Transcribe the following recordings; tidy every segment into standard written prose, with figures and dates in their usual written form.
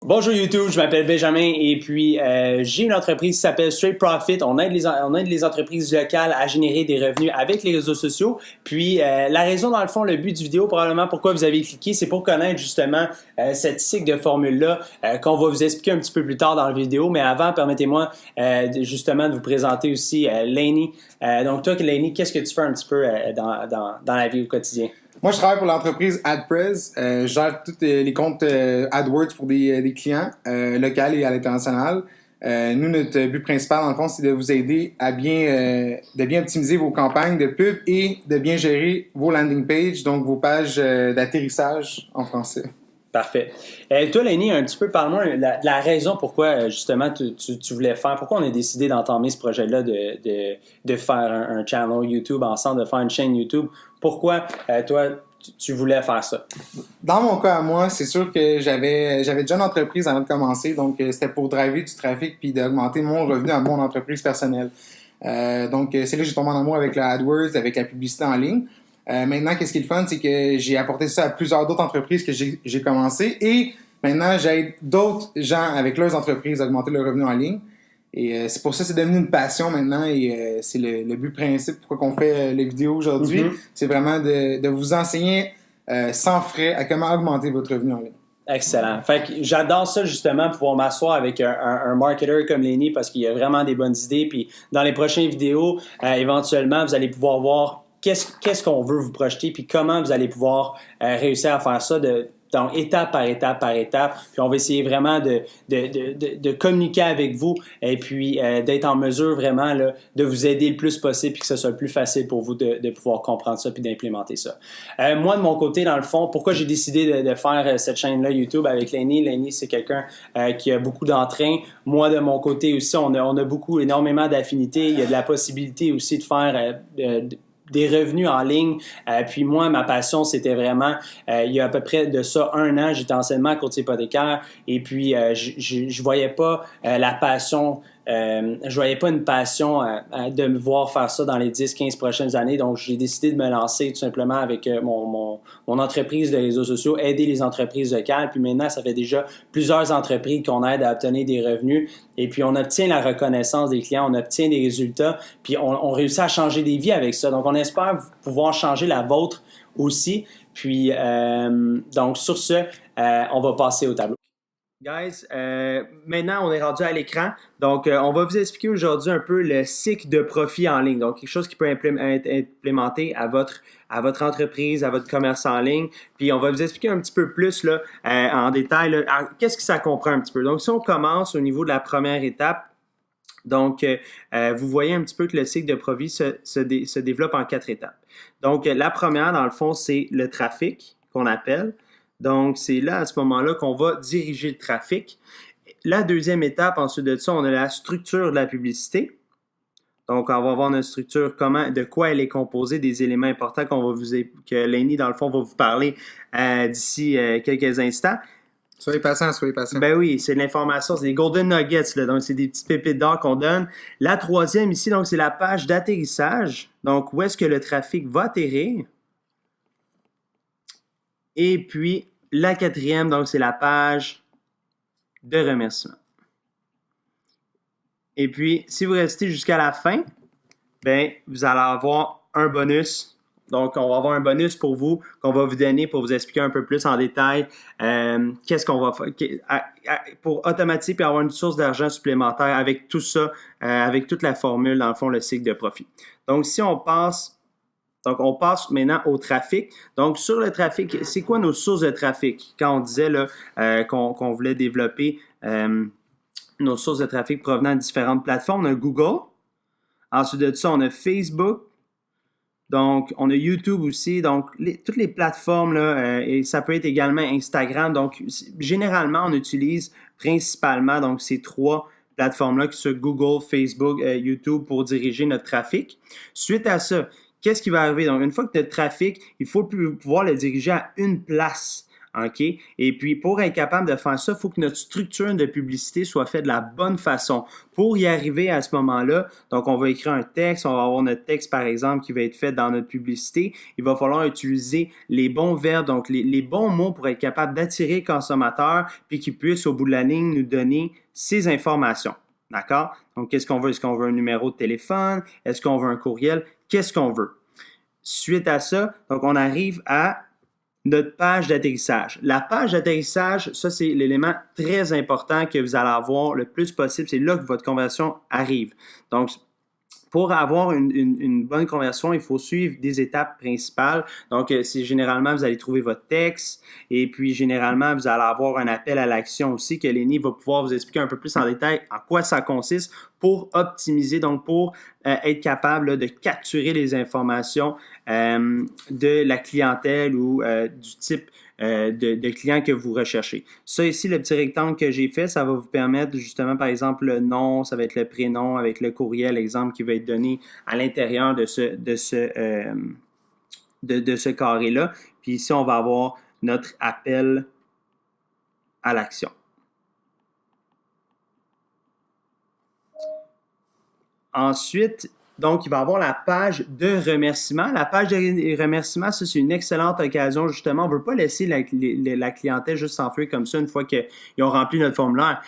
Bonjour YouTube, je m'appelle Benjamin et puis j'ai une entreprise qui s'appelle Straight Profit. On aide les entreprises locales à générer des revenus avec les réseaux sociaux. Puis la raison, dans le fond, le but du vidéo, probablement pourquoi vous avez cliqué, c'est pour connaître justement cette cycle de formule-là qu'on va vous expliquer un petit peu plus tard dans la vidéo. Mais avant, permettez-moi justement de vous présenter aussi Laney. Donc toi, Laney, qu'est-ce que tu fais un petit peu dans la vie au quotidien? Moi, je travaille pour l'entreprise AdPress. Je gère tous les comptes AdWords pour des clients locaux et à l'international. Nous, notre but principal, dans le fond, c'est de vous aider à bien optimiser vos campagnes de pub et de bien gérer vos landing pages, donc vos pages d'atterrissage en français. Parfait. Toi, Laney, un petit peu, parle-moi de la raison pourquoi, justement, tu voulais faire, pourquoi on a décidé d'entamer ce projet-là de faire un channel YouTube ensemble, de faire une chaîne YouTube. Pourquoi, toi, tu voulais faire ça? Dans mon cas à moi, c'est sûr que j'avais déjà une entreprise avant de commencer, donc c'était pour driver du trafic puis d'augmenter mon revenu à mon entreprise personnelle. Donc, c'est là que j'ai tombé en amour avec le AdWords, avec la publicité en ligne. Maintenant, qu'est-ce qui est le fun, c'est que j'ai apporté ça à plusieurs d'autres entreprises que j'ai commencé et maintenant, j'aide d'autres gens avec leurs entreprises à augmenter leur revenu en ligne. Et c'est pour ça que c'est devenu une passion maintenant et c'est le but principal pourquoi on fait les vidéos aujourd'hui. Mm-hmm. C'est vraiment de vous enseigner sans frais à comment augmenter votre revenu en ligne. Excellent. Fait que j'adore ça justement, pouvoir m'asseoir avec un marketeur comme Laney parce qu'il y a vraiment des bonnes idées. Puis dans les prochaines vidéos, éventuellement, vous allez pouvoir voir qu'est-ce qu'on veut vous projeter puis comment vous allez pouvoir réussir à faire ça donc étape par étape par étape. Puis on va essayer vraiment de communiquer avec vous et puis d'être en mesure vraiment là, de vous aider le plus possible puis que ce soit le plus facile pour vous de pouvoir comprendre ça puis d'implémenter ça. Moi, de mon côté, dans le fond, pourquoi j'ai décidé de faire cette chaîne-là YouTube avec Laney? Laney, c'est quelqu'un qui a beaucoup d'entrain. Moi, de mon côté aussi, on a énormément d'affinités. Il y a de la possibilité aussi de faire des revenus en ligne. Puis moi, ma passion, c'était vraiment, il y a à peu près de ça 1 an, j'étais enseignement courtier hypothécaire et puis je voyais pas la passion, je voyais pas une passion de me voir faire ça dans les 10-15 prochaines années. Donc, j'ai décidé de me lancer tout simplement avec mon entreprise de réseaux sociaux, aider les entreprises locales. Puis maintenant, ça fait déjà plusieurs entreprises qu'on aide à obtenir des revenus. Et puis, on obtient la reconnaissance des clients, on obtient des résultats, puis on réussit à changer des vies avec ça. Donc, on espère pouvoir changer la vôtre aussi. Puis, donc, sur ce, on va passer au tableau. Guys, maintenant, on est rendu à l'écran. Donc, on va vous expliquer aujourd'hui un peu le cycle de profit en ligne. Donc, quelque chose qui peut être implémenté à votre entreprise, à votre commerce en ligne. Puis, on va vous expliquer un petit peu plus là, en détail. Qu'est-ce que ça comprend un petit peu? Donc, si on commence au niveau de la première étape, donc, vous voyez un petit peu que le cycle de profit se développe en 4 étapes. Donc, la première, dans le fond, c'est le trafic qu'on appelle. Donc, c'est là, à ce moment-là, qu'on va diriger le trafic. La deuxième étape, ensuite de ça, on a la structure de la publicité. Donc, on va voir notre structure, de quoi elle est composée, des éléments importants que Laney, dans le fond, va vous parler d'ici quelques instants. Soyez patient, soyez patient. Ben oui, c'est de l'information, c'est des golden nuggets, là, donc c'est des petites pépites d'or qu'on donne. La troisième ici, donc c'est la page d'atterrissage. Donc, où est-ce que le trafic va atterrir? Et puis, la quatrième, donc, c'est la page de remerciement. Et puis, si vous restez jusqu'à la fin, ben, vous allez avoir un bonus. Donc, on va avoir un bonus pour vous qu'on va vous donner pour vous expliquer un peu plus en détail qu'est-ce qu'on va faire pour automatiser et avoir une source d'argent supplémentaire avec tout ça, avec toute la formule, dans le fond, le cycle de profit. Donc, si on passe... Donc, on passe maintenant au trafic. Donc, sur le trafic, c'est quoi nos sources de trafic? Quand on disait là, qu'on voulait développer nos sources de trafic provenant de différentes plateformes, on a Google. Ensuite de ça, on a Facebook. Donc, on a YouTube aussi. Donc, toutes les plateformes, là, et ça peut être également Instagram. Donc, généralement, on utilise principalement donc, ces 3 plateformes-là, que ce soit Google, Facebook, YouTube, pour diriger notre trafic. Suite à ça, qu'est-ce qui va arriver? Donc, une fois que tu as le trafic, il faut pouvoir le diriger à une place OK? Et puis, pour être capable de faire ça, il faut que notre structure de publicité soit faite de la bonne façon. Pour y arriver à ce moment-là, donc on va écrire un texte, on va avoir notre texte, par exemple, qui va être fait dans notre publicité. Il va falloir utiliser les bons verbes, donc les bons mots pour être capable d'attirer le consommateur, puis qu'il puisse, au bout de la ligne, nous donner ces informations. D'accord? Donc, qu'est-ce qu'on veut? Est-ce qu'on veut un numéro de téléphone? Est-ce qu'on veut un courriel? Qu'est-ce qu'on veut? Suite à ça, donc on arrive à notre page d'atterrissage. La page d'atterrissage, ça, c'est l'élément très important que vous allez avoir le plus possible. C'est là que votre conversion arrive. Donc, pour avoir une bonne conversion, il faut suivre des étapes principales. Donc, c'est généralement, vous allez trouver votre texte et puis généralement, vous allez avoir un appel à l'action aussi que Lenny va pouvoir vous expliquer un peu plus en détail en quoi ça consiste pour optimiser, donc pour être capable là, de capturer les informations de la clientèle ou du type de clients que vous recherchez. Ça ici, le petit rectangle que j'ai fait, ça va vous permettre justement, par exemple, le nom, ça va être le prénom avec le courriel, exemple, qui va être donné à l'intérieur de ce carré-là. Puis ici, on va avoir notre appel à l'action. Ensuite, donc, il va y avoir la page de remerciement. La page de remerciement, ça, c'est une excellente occasion, justement. On ne veut pas laisser la clientèle juste s'enfuir comme ça une fois qu'ils ont rempli notre formulaire.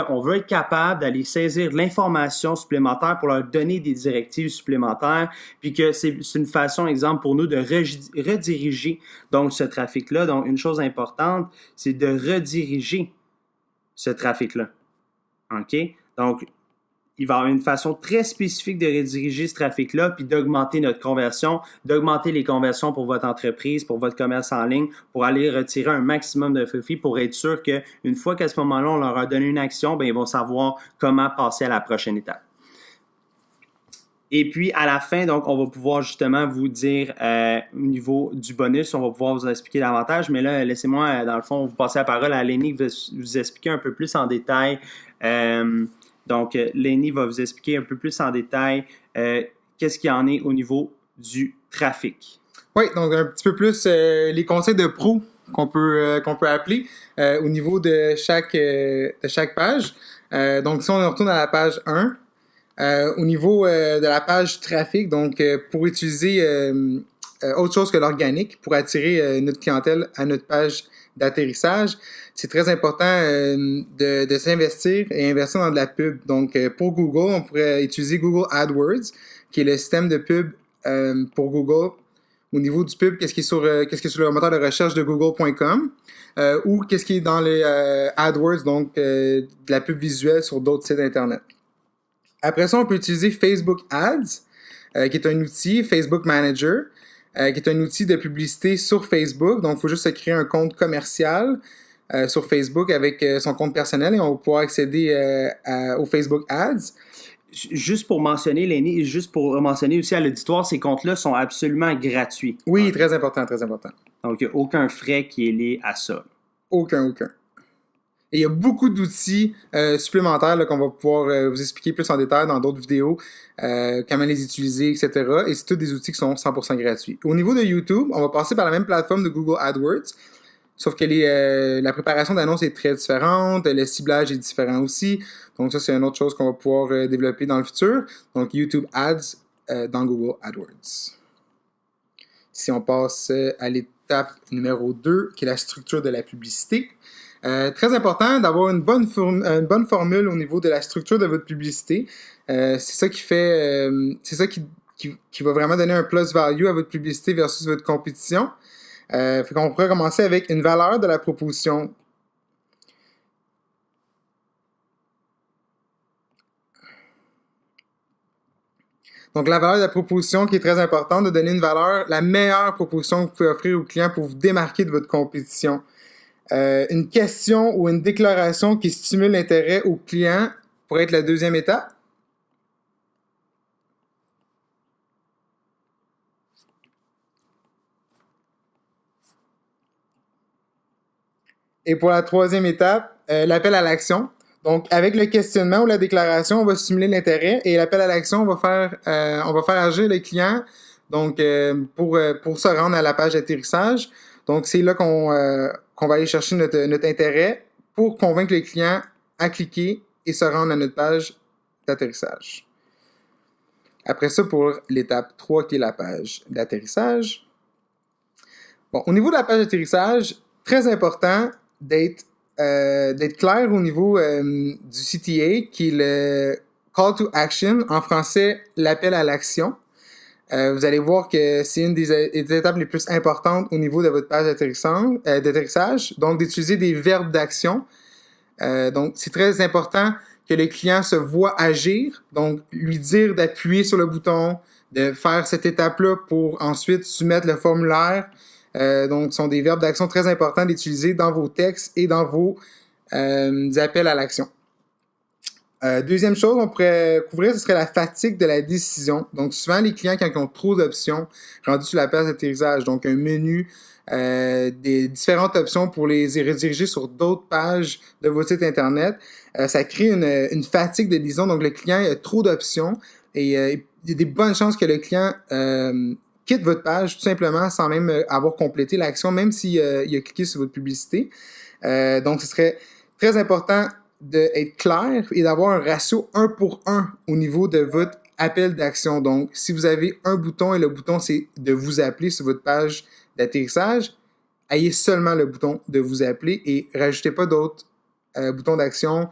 On veut être capable d'aller saisir de l'information supplémentaire pour leur donner des directives supplémentaires, puis que c'est une façon, exemple, pour nous de rediriger donc ce trafic-là. Donc, une chose importante, c'est de rediriger ce trafic-là. OK? Donc, il va y avoir une façon très spécifique de rediriger ce trafic-là, puis d'augmenter notre conversion, d'augmenter les conversions pour votre entreprise, pour votre commerce en ligne, pour aller retirer un maximum de profit, pour être sûr qu'une fois qu'à ce moment-là, on leur a donné une action, bien, ils vont savoir comment passer à la prochaine étape. Et puis, à la fin, donc, on va pouvoir justement vous dire au niveau du bonus, on va pouvoir vous expliquer davantage. Mais là, laissez-moi, dans le fond, vous passer la parole à Lenny qui va vous expliquer un peu plus en détail. Donc, Lenny va vous expliquer un peu plus en détail qu'est-ce qu'il y en est au niveau du trafic. Oui, donc un petit peu plus les conseils de pro qu'on peut appeler au niveau de chaque page. Donc, si on retourne à la page 1, au niveau de la page trafic, donc pour utiliser autre chose que l'organique, pour attirer notre clientèle à notre page d'atterrissage, c'est très important de s'investir et investir dans de la pub. Donc, pour Google, on pourrait utiliser Google AdWords, qui est le système de pub pour Google. Au niveau du pub, qu'est-ce qui est sur le moteur de recherche de google.com ou qu'est-ce qui est dans les AdWords, donc de la pub visuelle sur d'autres sites Internet. Après ça, on peut utiliser Facebook Ads, qui est un outil, Facebook Manager, qui est un outil de publicité sur Facebook. Donc, il faut juste se créer un compte commercial sur Facebook avec son compte personnel et on va pouvoir accéder au Facebook Ads. Juste pour mentionner, Lenny, juste pour mentionner aussi à l'auditoire, ces comptes-là sont absolument gratuits. Oui, très important, très important. Donc, il n'y a aucun frais qui est lié à ça. Aucun. Et il y a beaucoup d'outils supplémentaires là, qu'on va pouvoir vous expliquer plus en détail dans d'autres vidéos, comment les utiliser, etc. Et c'est tous des outils qui sont 100% gratuits. Au niveau de YouTube, on va passer par la même plateforme de Google AdWords, sauf que la préparation d'annonces est très différente, le ciblage est différent aussi. Donc ça, c'est une autre chose qu'on va pouvoir développer dans le futur. Donc YouTube Ads dans Google AdWords. Si on passe à l'étape numéro 2, qui est la structure de la publicité. Très important d'avoir une bonne formule au niveau de la structure de votre publicité. C'est ça qui fait, c'est ça qui va vraiment donner un plus value à votre publicité versus votre compétition. Fait qu'on pourrait commencer avec une valeur de la proposition. Donc, la valeur de la proposition qui est très importante, de donner une valeur, la meilleure proposition que vous pouvez offrir au client pour vous démarquer de votre compétition. Une question ou une déclaration qui stimule l'intérêt au client pourrait être la deuxième étape. Et pour la troisième étape, l'appel à l'action. Donc, avec le questionnement ou la déclaration, on va stimuler l'intérêt et l'appel à l'action, on va faire agir le client donc, pour se rendre à la page d'atterrissage. Donc, c'est là qu'on qu'on va aller chercher notre intérêt pour convaincre le client à cliquer et se rendre à notre page d'atterrissage. Après ça, pour l'étape 3, qui est la page d'atterrissage. Bon, au niveau de la page d'atterrissage, très important d'être clair au niveau du CTA, qui est le Call to Action, en français, l'appel à l'action. Vous allez voir que c'est une des étapes les plus importantes au niveau de votre page d'atterrissage, donc d'utiliser des verbes d'action. Donc, c'est très important que le client se voit agir, donc lui dire d'appuyer sur le bouton, de faire cette étape-là pour ensuite soumettre le formulaire. Donc, ce sont des verbes d'action très importants d'utiliser dans vos textes et dans vos appels à l'action. Deuxième chose, on pourrait couvrir, ce serait la fatigue de la décision. Donc, souvent, les clients, quand ils ont trop d'options rendues sur la page d'atterrissage, donc un menu, des différentes options pour les rediriger sur d'autres pages de votre site Internet, ça crée une fatigue de décision. Donc, le client a trop d'options et il y a des bonnes chances que le client quitte votre page tout simplement sans même avoir complété l'action, même s'il a cliqué sur votre publicité. Donc, ce serait très important d'être clair et d'avoir un ratio 1 pour 1 au niveau de votre appel d'action. Donc, si vous avez un bouton et le bouton, c'est de vous appeler sur votre page d'atterrissage, ayez seulement le bouton de vous appeler et rajoutez pas d'autres boutons d'action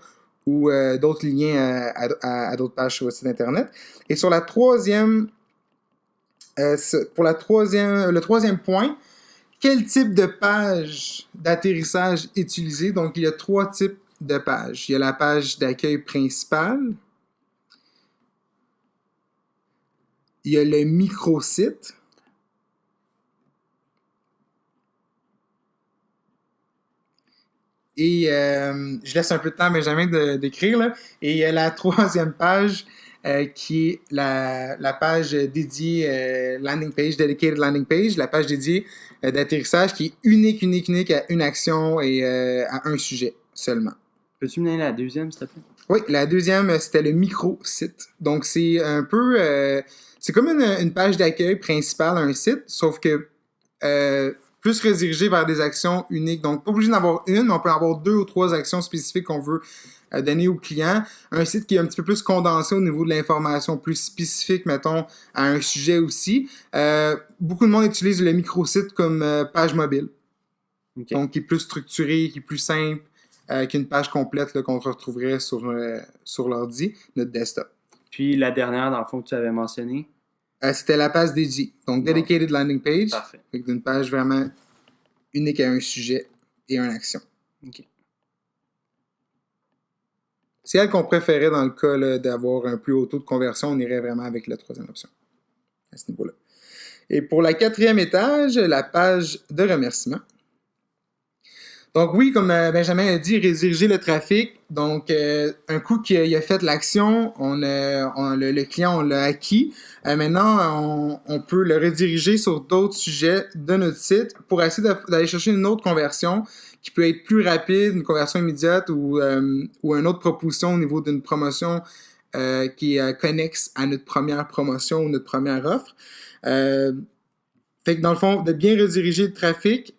ou d'autres liens à d'autres pages sur votre site Internet. Et sur la troisième, le troisième point, quel type de page d'atterrissage utiliser? Donc, il y a 3 types de pages. Il y a la page d'accueil principale. Il y a le microsite. Et je laisse un peu de temps à Benjamin d'écrire, là. Et il y a la 3e page qui est la page dédiée landing page, dedicated landing page, la page dédiée d'atterrissage qui est unique à une action et à un sujet seulement. Peux-tu me donner la deuxième, s'il te plaît? Oui, la deuxième, c'était le micro-site. Donc, c'est un peu... c'est comme une page d'accueil principale à un site, sauf que plus redirigé vers des actions uniques. Donc, pas obligé d'en avoir une, mais on peut avoir 2 ou 3 actions spécifiques qu'on veut donner au client. Un site qui est un petit peu plus condensé au niveau de l'information, plus spécifique, mettons, à un sujet aussi. Beaucoup de monde utilise le micro-site comme page mobile. Okay. Donc, qui est plus structuré, qui est plus simple, qu'une page complète là, qu'on retrouverait sur l'ordi, notre desktop. Puis la dernière, dans le fond, que tu avais mentionné? C'était la page dédiée. Donc, Dedicated Landing Page. Parfait. Avec une page vraiment unique à un sujet et une action. OK. C'est elle qu'on préférait dans le cas là, d'avoir un plus haut taux de conversion. On irait vraiment avec la 3e option à ce niveau-là. Et pour la 4e étage, la page de remerciement. Donc oui, comme Benjamin a dit, rediriger le trafic. Donc, un coup qu'il a fait l'action, le client, on l'a acquis. Maintenant, on peut le rediriger sur d'autres sujets de notre site pour essayer d'aller chercher une autre conversion qui peut être plus rapide, une conversion immédiate ou une autre proposition au niveau d'une promotion qui est connexe à notre première promotion ou notre première offre. Fait que dans le fond, de bien rediriger le trafic,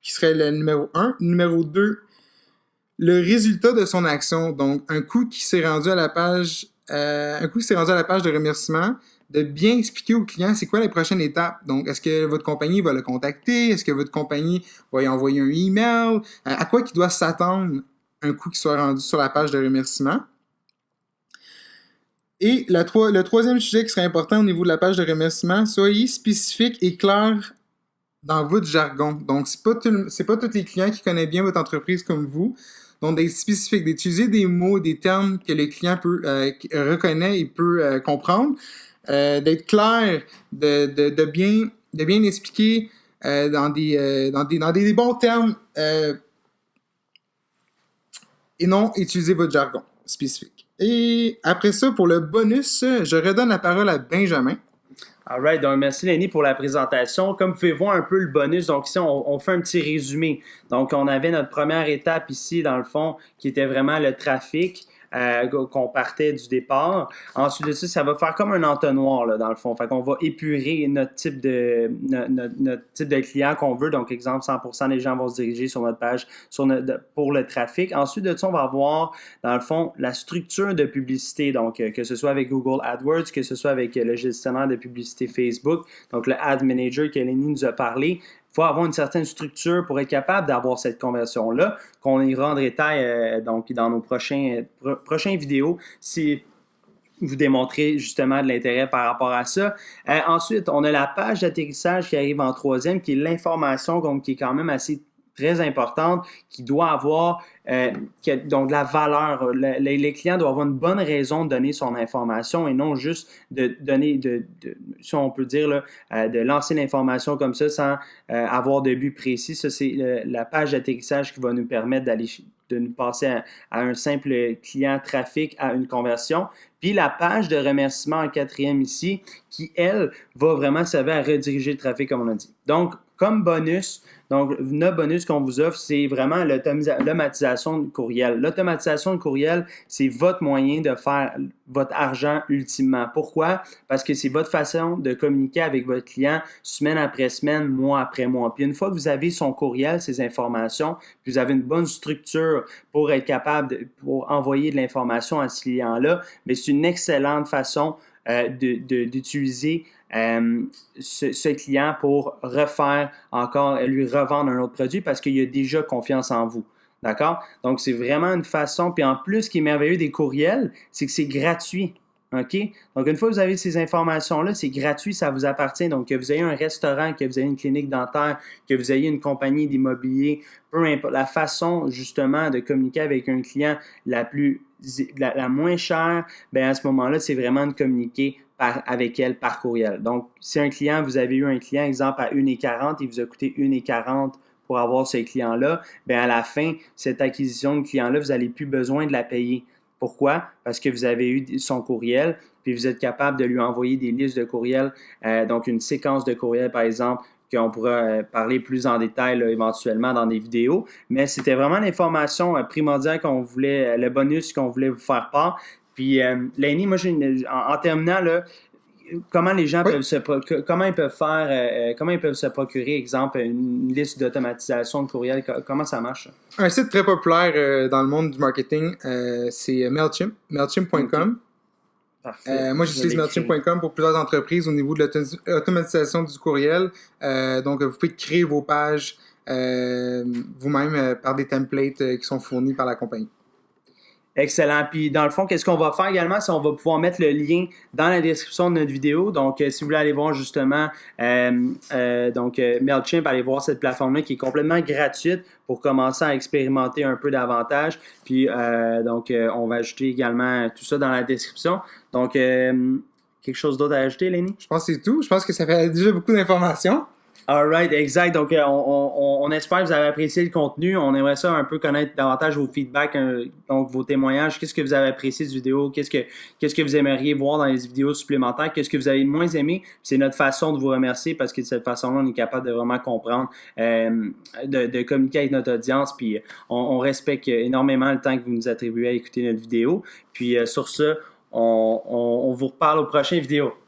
qui serait le numéro 1. Numéro 2, le résultat de son action. Donc, un coup qui s'est rendu à la page de remerciement, de bien expliquer au client c'est quoi les prochaines étapes. Donc, est-ce que votre compagnie va le contacter? Est-ce que votre compagnie va lui envoyer un email? À quoi il doit s'attendre un coup qu'il soit rendu sur la page de remerciement? Et le 3e sujet qui serait important au niveau de la page de remerciement, soyez spécifique et clair dans votre jargon. Donc, c'est pas tous les clients qui connaissent bien votre entreprise comme vous. Donc, d'être spécifique, d'utiliser des mots, des termes que le client reconnaît et peut comprendre. D'être clair, de bien expliquer dans des bons termes et non utiliser votre jargon spécifique. Et après ça, pour le bonus, je redonne la parole à Benjamin. Alright, donc merci Lenny pour la présentation. Comme vous pouvez voir un peu le bonus, donc ici on fait un petit résumé. Donc on avait notre première étape ici dans le fond qui était vraiment le trafic. qu'on partait du départ. Ensuite de ça, ça va faire comme un entonnoir là, dans le fond. Fait qu'on va épurer notre type de client qu'on veut. Donc, exemple, 100% des gens vont se diriger sur notre page pour le trafic. Ensuite de ça, on va avoir, dans le fond, la structure de publicité. Donc, que ce soit avec Google AdWords, que ce soit avec le gestionnaire de publicité Facebook, donc le Ad Manager que Lenny nous a parlé. Il faut avoir une certaine structure pour être capable d'avoir cette conversion-là, qu'on ira en détail donc dans nos prochaines vidéos. Si vous démontrez justement de l'intérêt par rapport à ça. Ensuite, on a la page d'atterrissage qui arrive en troisième, qui est l'information donc, qui est quand même assez très importante, qui doit avoir donc de la valeur. Les clients doivent avoir une bonne raison de donner son information et non juste de donner, si on peut dire, là, de lancer l'information comme ça sans avoir de but précis. Ça, c'est la page d'atterrissage qui va nous permettre de nous passer à un simple client trafic à une conversion. Puis la page de remerciement en quatrième ici, qui, elle, va vraiment servir à rediriger le trafic, comme on a dit. Donc, comme bonus, donc notre bonus qu'on vous offre, c'est vraiment l'automatisation de courriel. L'automatisation de courriel, c'est votre moyen de faire votre argent ultimement. Pourquoi? Parce que c'est votre façon de communiquer avec votre client semaine après semaine, mois après mois. Puis une fois que vous avez son courriel, ces informations, puis vous avez une bonne structure pour être capable pour envoyer de l'information à ce client-là, mais c'est une excellente façon d'utiliser ce client pour refaire encore, lui revendre un autre produit parce qu'il a déjà confiance en vous. D'accord? Donc, c'est vraiment une façon. Puis en plus, ce qui est merveilleux des courriels, c'est que c'est gratuit. OK? Donc, une fois que vous avez ces informations-là, c'est gratuit, ça vous appartient. Donc, que vous ayez un restaurant, que vous ayez une clinique dentaire, que vous ayez une compagnie d'immobilier, peu importe, la façon, justement, de communiquer avec un client la moins chère, bien, à ce moment-là, c'est vraiment de communiquer avec elle par courriel. Donc, si un client, vous avez eu un client, exemple, à 1,40 il vous a coûté 1,40 pour avoir ce client-là, bien, à la fin, cette acquisition de client-là, vous n'avez plus besoin de la payer. Pourquoi? Parce que vous avez eu son courriel, puis vous êtes capable de lui envoyer des listes de courriels, donc une séquence de courriels, par exemple, qu'on pourra parler plus en détail là, éventuellement dans des vidéos. Mais c'était vraiment l'information primordiale qu'on voulait, le bonus qu'on voulait vous faire part. Puis, Lenny, moi, en terminant, là, comment les gens comment ils peuvent faire, comment ils peuvent se procurer, exemple, une liste d'automatisation de courriel, comment ça marche? Un site très populaire dans le monde du marketing, c'est Mailchimp, mailchimp.com. Parfait. Moi, j'utilise Mailchimp.com pour plusieurs entreprises au niveau de l'automatisation du courriel. Donc, vous pouvez créer vos pages vous-même par des templates qui sont fournis par la compagnie. Excellent. Puis dans le fond, qu'est-ce qu'on va faire également, c'est qu'on va pouvoir mettre le lien dans la description de notre vidéo. Donc, si vous voulez aller voir justement Mailchimp, allez voir cette plateforme-là qui est complètement gratuite pour commencer à expérimenter un peu davantage. Puis on va ajouter également tout ça dans la description. Donc, quelque chose d'autre à ajouter, Lenny? Je pense que c'est tout. Je pense que ça fait déjà beaucoup d'informations. Alright, exact. Donc, on espère que vous avez apprécié le contenu. On aimerait ça un peu connaître davantage vos feedbacks, donc vos témoignages. Qu'est-ce que vous avez apprécié de vidéo? Qu'est-ce que vous aimeriez voir dans les vidéos supplémentaires? Qu'est-ce que vous avez moins aimé? C'est notre façon de vous remercier parce que de cette façon-là, on est capable de vraiment comprendre, de communiquer avec notre audience. Puis, on respecte énormément le temps que vous nous attribuez à écouter notre vidéo. Puis, sur ce, on vous reparle aux prochaines vidéos.